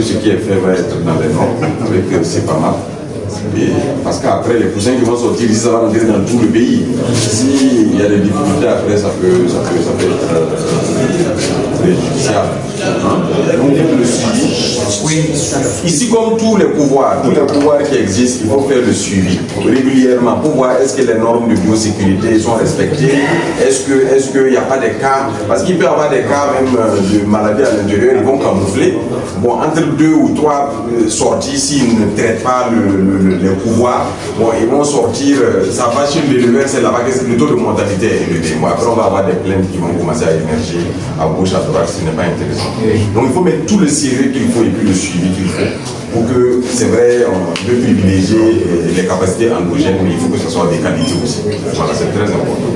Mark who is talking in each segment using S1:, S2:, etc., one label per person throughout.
S1: ce qui est fait va être dans les normes avec CEPAMAP. Parce qu'après, les poussins qui vont sortir ici, ça va rentrer dans tout le pays. S'il y a des difficultés après, ça peut être préjudiciable. Donc, le suivi. Oui. Ici, comme tous les pouvoirs qui existent, il faut faire le suivi régulièrement pour voir est-ce que les normes de biosécurité sont respectées, est-ce qu'il n'y a pas des cas, parce qu'il peut y avoir des cas même de maladies à l'intérieur, ils vont camoufler. Bon, entre 2 ou 3 sorties, s'ils ne traitent pas les pouvoirs, bon, ils vont sortir, ça va chez l'éleveur, c'est là-bas que le taux de mortalité est élevé. Bon, après, on va avoir des plaintes qui vont commencer à émerger à gauche, à droite, ce n'est pas intéressant. Donc, il faut mettre tout le sérieux qu'il faut et puis le suivi qu'il faut pour que, c'est vrai, on peut privilégier les capacités endogènes, mais il faut que ce soit des qualités aussi. Voilà, c'est très important.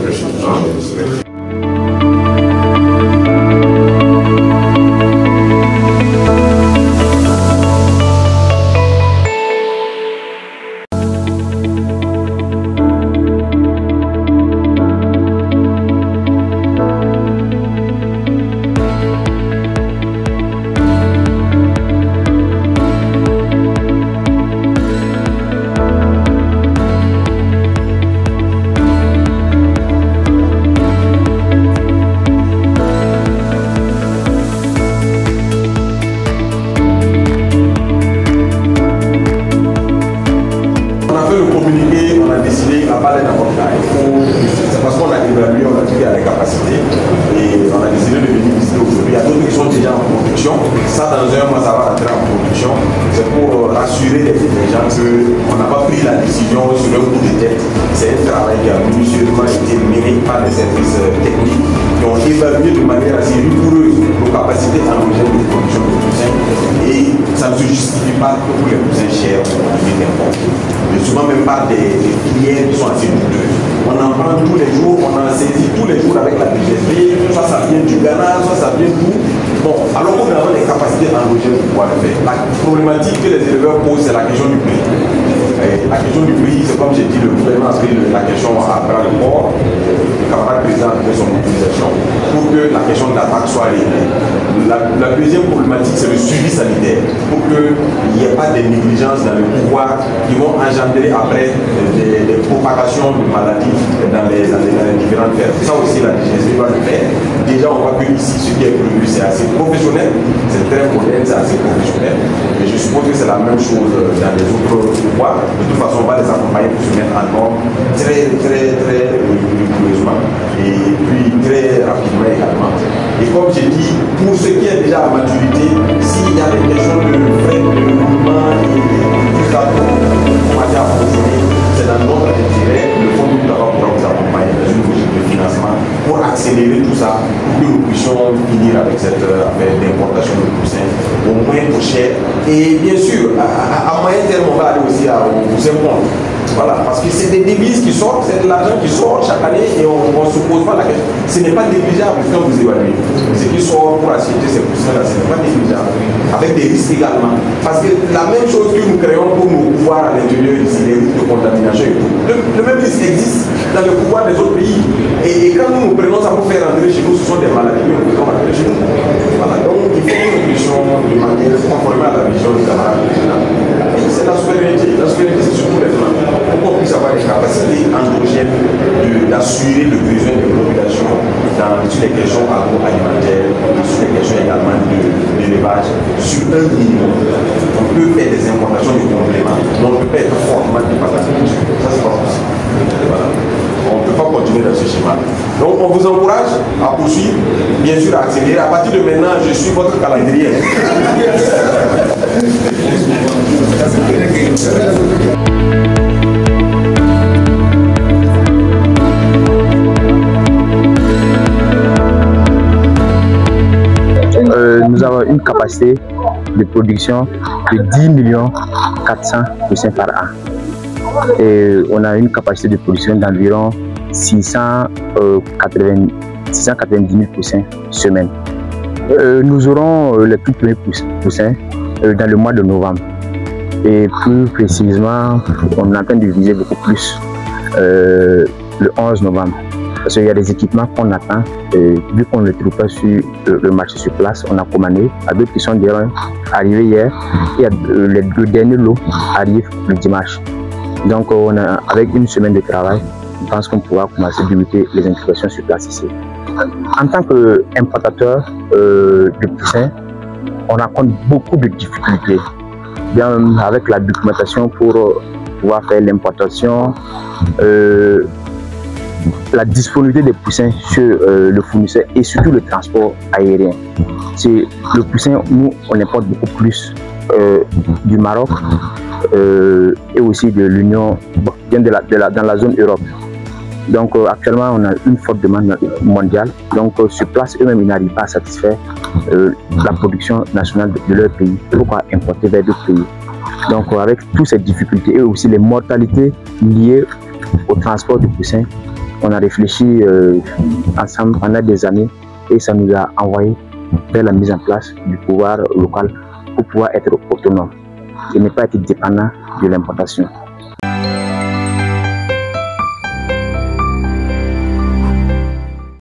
S2: Et bien sûr, à moyen terme, on va aller aussi au poussin compte. Voilà, parce que c'est des devises qui sortent, c'est de l'argent qui sort chaque année et on ne se pose pas la question. Ce n'est pas négligeable quand vous évaluez. Ce qui sort pour acheter ces poussins-là, ce n'est pas négligeable. Avec des risques également. Parce que la même chose que nous créons pour nos pouvoirs à l'intérieur ici, les risques de contamination et tout, le même risque existe dans le pouvoir des autres pays. Et quand nous prenons ça pour faire rentrer chez nous, ce sont des maladies que nous faisons rentrer chez nous. Voilà, donc il faut que nous puissions de manière conforme à la vision du camarade président. C'est la souveraineté. La souveraineté, c'est surtout les gens. Pour qu'on puisse avoir des capacités endogènes d'assurer le besoin des populations sur les questions agroalimentaires, sur les questions également d'élevage, sur un minimum. On peut faire des importations de compléments, mais on ne peut pas être fortement dépendant. Ça, c'est pas possible. Voilà. On ne peut pas continuer dans ce schéma. Donc, on vous encourage à poursuivre, bien sûr, à accélérer. À partir de maintenant, je suis votre calendrier.
S3: Nous avons une capacité de production de 10 400 000 poussins par an. Et on a une capacité de production d'environ 690 000 poussins semaine. Nous aurons les tout premiers poussins dans le mois de novembre. Et plus précisément, on est en train de viser beaucoup plus le 11 novembre. Parce qu'il y a des équipements qu'on attend, vu qu'on ne les trouve pas sur le marché sur place, on a commandé. À d'autres qui sont déjà arrivés hier, et le dernier lot arrive le dimanche. Donc avec une semaine de travail, je pense qu'on pourra commencer à débuter les incubations sur place ici. En tant qu'importateur de poussins, on rencontre beaucoup de difficultés. Bien avec la documentation pour pouvoir faire l'importation, la disponibilité des poussins sur le fournisseur et surtout le transport aérien. Le poussin, nous, on importe beaucoup plus du Maroc et aussi de l'Union, dans la zone Europe. Donc actuellement, on a une forte demande mondiale. Donc sur place, eux-mêmes, ils n'arrivent pas à satisfaire la production nationale de leur pays. Pourquoi importer vers d'autres pays? Donc avec toutes ces difficultés et aussi les mortalités liées au transport du poussin, on a réfléchi ensemble pendant des années et ça nous a envoyé vers la mise en place du pouvoir local pour pouvoir être autonome et ne pas être dépendant de l'importation.